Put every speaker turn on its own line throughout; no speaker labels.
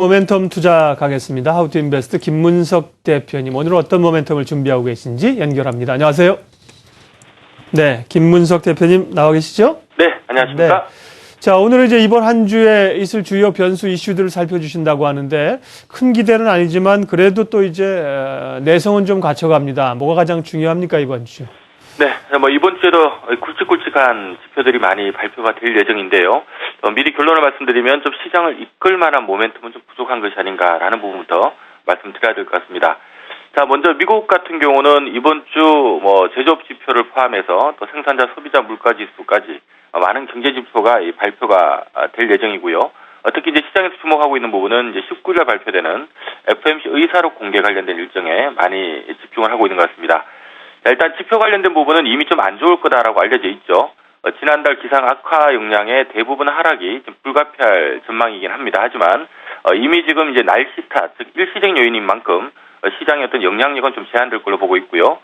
모멘텀 투자 가겠습니다. 하우투인베스트 김문석 대표님, 오늘 어떤 모멘텀을 준비하고 계신지 연결합니다. 안녕하세요. 네, 김문석 대표님 나와 계시죠?
네, 안녕하십니까?
네. 자, 오늘은 이제 이번 한 주에 있을 주요 변수 이슈들을 살펴주신다고 하는데 큰 기대는 아니지만 그래도 또 이제 내성은 좀 갖춰갑니다. 뭐가 가장 중요합니까, 이번 주?
네, 이번 주에도 굵직굵직한 지표들이 많이 발표가 될 예정인데요. 미리 결론을 말씀드리면 좀 시장을 이끌 만한 모멘텀은 좀 부족한 것이 아닌가라는 부분부터 말씀드려야 될 것 같습니다. 자, 먼저 미국 같은 경우는 이번 주 제조업 지표를 포함해서 또 생산자, 소비자, 물가 지수까지 많은 경제 지표가 발표가 될 예정이고요. 특히 이제 시장에서 주목하고 있는 부분은 이제 19일 발표되는 FOMC 의사록 공개 관련된 일정에 많이 집중을 하고 있는 것 같습니다. 자, 일단 지표 관련된 부분은 이미 좀 안 좋을 거다라고 알려져 있죠. 지난달 기상 악화 영향의 대부분 하락이 좀 불가피할 전망이긴 합니다. 하지만 이미 지금 이제 날씨 탓, 즉 일시적 요인인 만큼 시장의 어떤 영향력은 좀 제한될 걸로 보고 있고요.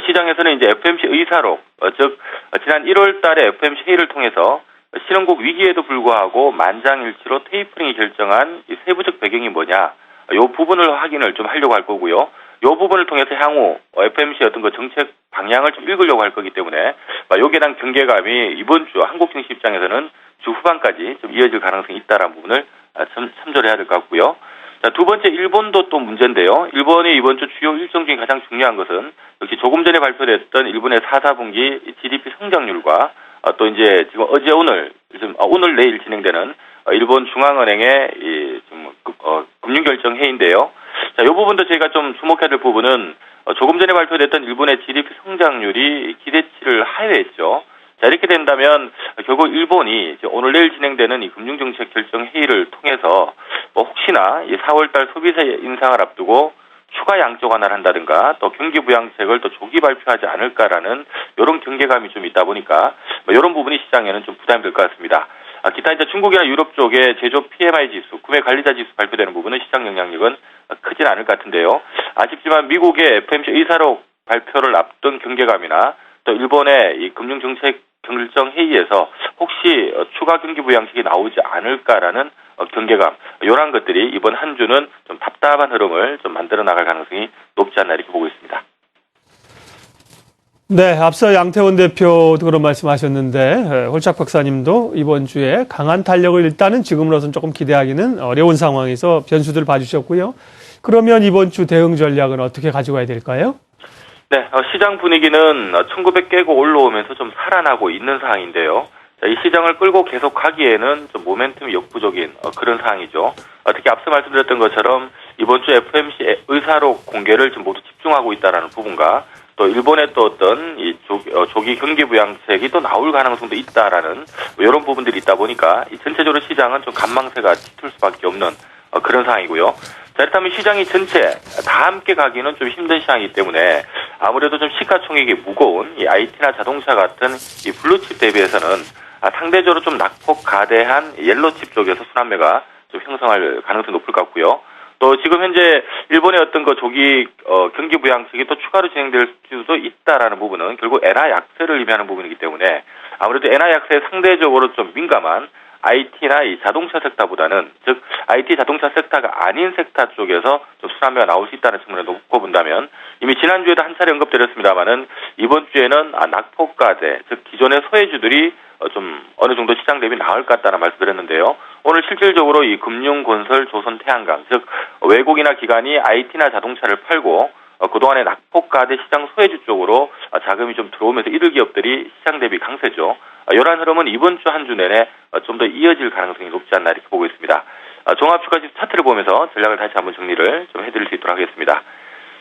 시장에서는 이제 FOMC 의사록, 즉 지난 1월 달에 FOMC 회의를 통해서 실현국 위기에도 불구하고 만장일치로 테이퍼링이 결정한 이 세부적 배경이 뭐냐, 이 부분을 확인을 좀 하려고 할 거고요. 이 부분을 통해서 향후 FOMC의 어떤 정책 방향을 좀 읽으려고 할 거기 때문에 여기에 대한 경계감이 이번 주 한국 증시 입장에서는 주 후반까지 좀 이어질 가능성이 있다라는 부분을 참조를 해야 될 것 같고요. 자, 두 번째 일본도 또 문제인데요. 일본이 이번 주 주요 일정 중에 가장 중요한 것은 역시 조금 전에 발표됐던 일본의 4분기 GDP 성장률과 또 이제 지금 어제 오늘 내일 진행되는 일본 중앙은행의 금융결정 회의인데요. 자, 이 부분도 저희가 좀 주목해야 될 부분은 조금 전에 발표됐던 일본의 GDP 성장률이 기대치를 하회했죠. 자, 이렇게 된다면 결국 일본이 오늘 내일 진행되는 이 금융정책 결정 회의를 통해서 혹시나 이 4월달 소비세 인상을 앞두고 추가 양적 완화를 한다든가 또 경기 부양책을 또 조기 발표하지 않을까라는 이런 경계감이 좀 있다 보니까 이런 부분이 시장에는 좀 부담이 될 것 같습니다. 기타 이제 중국이나 유럽 쪽에 제조업 PMI 지수, 구매 관리자 지수 발표되는 부분은 시장 영향력은 크진 않을 것 같은데요. 아쉽지만 미국의 FOMC 의사록 발표를 앞둔 경계감이나 또 일본의 이 금융정책 결정 회의에서 혹시 추가 경기 부양책이 나오지 않을까라는 경계감, 이러한 것들이 이번 한 주는 좀 답답한 흐름을 좀 만들어 나갈 가능성이 높지 않나 이렇게 보고 있습니다.
네, 앞서 양태원 대표도 그런 말씀하셨는데 홀짝 박사님도 이번 주에 강한 탄력을 일단은 지금으로서는 조금 기대하기는 어려운 상황에서 변수들 봐주셨고요. 그러면 이번 주 대응 전략은 어떻게 가져가야 될까요?
네, 시장 분위기는 1900 깨고 올라오면서 좀 살아나고 있는 상황인데요. 이 시장을 끌고 계속 가기에는 좀 모멘텀이 역부족인 그런 상황이죠. 특히 앞서 말씀드렸던 것처럼 이번 주 FOMC 의사록 공개를 좀 모두 집중하고 있다는 부분과 또 일본의 또 어떤 이 조기 경기 부양책이 또 나올 가능성도 있다라는 이런 부분들이 있다 보니까 이 전체적으로 시장은 좀 관망세가 짙을 수밖에 없는 그런 상황이고요. 자, 그렇다면 시장이 전체 다 함께 가기는 좀 힘든 시장이기 때문에 아무래도 좀 시가총액이 무거운 이 IT나 자동차 같은 이 블루칩 대비해서는 상대적으로 좀 낙폭 가대한 옐로칩 쪽에서 순환매가 좀 형성할 가능성이 높을 것 같고요. 또 지금 현재 일본의 어떤 조기 경기 부양책이 또 추가로 진행될 수도 있다라는 부분은 결국 엔화 약세를 의미하는 부분이기 때문에 아무래도 엔화 약세에 상대적으로 좀 민감한 IT나 이 자동차 섹터보다는, 즉 IT 자동차 섹터가 아닌 섹터 쪽에서 좀 순환매가 나올 수 있다는 측면을 놓고 본다면 이미 지난주에도 한 차례 언급드렸습니다만은 이번 주에는 낙폭 가대, 즉 기존의 소외주들이 좀 어느 정도 시장 대비 나을 것 같다는 말씀드렸는데요. 오늘 실질적으로 이 금융, 건설, 조선, 태양광, 즉 외국이나 기관이 IT나 자동차를 팔고 그동안의 낙폭 가대 시장 소외주 쪽으로 자금이 좀 들어오면서 이들 기업들이 시장 대비 강세죠. 이러한 흐름은 이번 주 한 주 내내 좀 더 이어질 가능성이 높지 않나 이렇게 보고 있습니다. 종합주가지수 차트를 보면서 전략을 다시 한번 정리를 좀 해드릴 수 있도록 하겠습니다.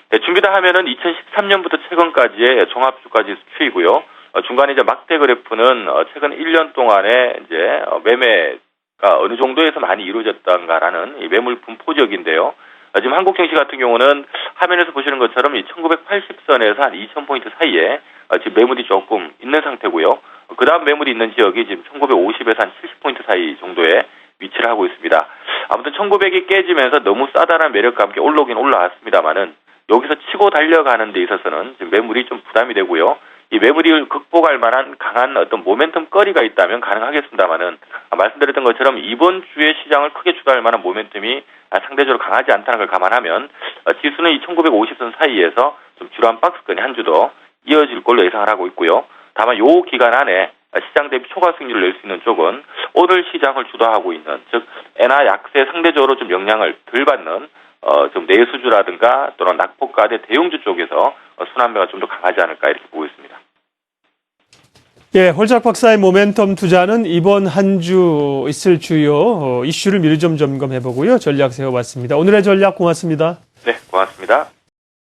네, 준비다 하면은 2013년부터 최근까지의 종합주가지수 추이고요. 중간에 이제 막대 그래프는 최근 1년 동안에 이제 매매가 어느 정도에서 많이 이루어졌던가라는 이 매물 분포적인데요. 지금 한국 증시 같은 경우는 화면에서 보시는 것처럼 이 1980선에서 한 2000포인트 사이에 지금 매물이 조금 있는 상태고요. 그 다음 매물이 있는 지역이 지금 1950에서 한 70포인트 사이 정도에 위치를 하고 있습니다. 아무튼 1900이 깨지면서 너무 싸다란 매력과 함께 올라오긴 올라왔습니다만은 여기서 치고 달려가는 데 있어서는 지금 매물이 좀 부담이 되고요. 이 매물이 극복할 만한 강한 어떤 모멘텀 거리가 있다면 가능하겠습니다만은 말씀드렸던 것처럼 이번 주에 시장을 크게 주도할 만한 모멘텀이 상대적으로 강하지 않다는 걸 감안하면 지수는 이 1950선 사이에서 좀 주요한 박스권이 한 주 더 이어질 걸로 예상을 하고 있고요. 다만 요 기간 안에 시장 대비 초과 수익률을 낼 수 있는 쪽은 오늘 시장을 주도하고 있는, 즉 엔화 약세 상대적으로 좀 영향을 덜 받는 좀 내수주라든가 또는 낙폭과대 대형주 쪽에서 순환매가 좀 더 강하지 않을까 이렇게 보고 있습니다.
예, 홀짝 박사의 모멘텀 투자는 이번 한 주 있을 주요 이슈를 미리 좀 점검해 보고요. 전략 세워봤습니다. 오늘의 전략 고맙습니다.
네, 고맙습니다.